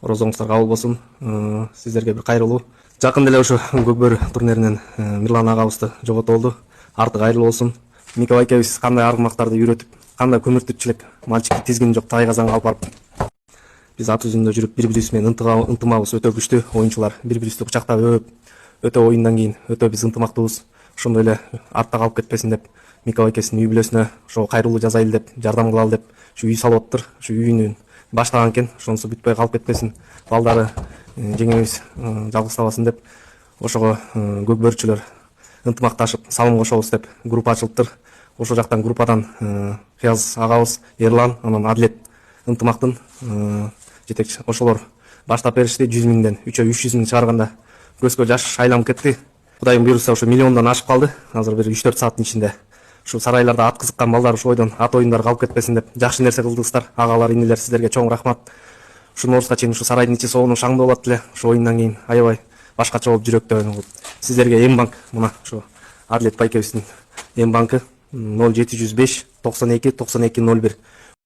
Орозоңуздар кабыл болсун. Сиздерге бир кайрылуу. Жакында эле ошо Көкбөр турниринен Мирлан агабызды жогото болду. Арты кайрылуу болсун. Микол экебиз кандай аргымактарды үйрөтүп, кандай көмүртүкчүлүк мальчикти тизгини жок тайгазанга алып барып. Биз ат жүзүндө жүрүп бири-бирибиз менен ынтымагыбыз өтө күчтүү. Оюнчулар бири-бирибизди кучактап өп, өтө оюндан кийин өтө биз ынтымактуубуз. Ошондой эле артта калып кетпесин деп Микол экесинин үй бүлөсүнө ошо кайрылуу жасайлы деп, жардам кылалы деп ушу үй салып атыптыр. Ушу үйүнүн баштаган экен. Ошонусу бүтпөй калып кетпесин. Балдары жеңебиз жалгызсабасын деп ошого көкбөрчүлөр ынтымакташып салым кошобуз деп группа ачылыптыр. Ошол жактан группадан Кыяз агабыз, Эрлан, анан Адлет ынтымактын жетекчи ошолор баштап беришти. 100 миңден 300 миң чыгарганда көзгө жаш айланып кетти. Кудайым буйруса ошо миллиондон ашып калды. Азыр бир 3-4 сааттын ичинде. Ушу сарайларда ат кызыккан балдар ушу ойдон ат оюндары калып кетпесин деп жакшы нерсе кылдыңыздар. Агалар, инилер, сиздерге чоң рахмат. Ушу Ноорузга чейин ушу сарайдын ичи соону шаңдуу болот эле. Ушу оюндан кийин аябай башкача болуп жүрөктөө. Сиздерге М-банк мына ушу Адлет байкебиздин М-банкы 0705 92 92 01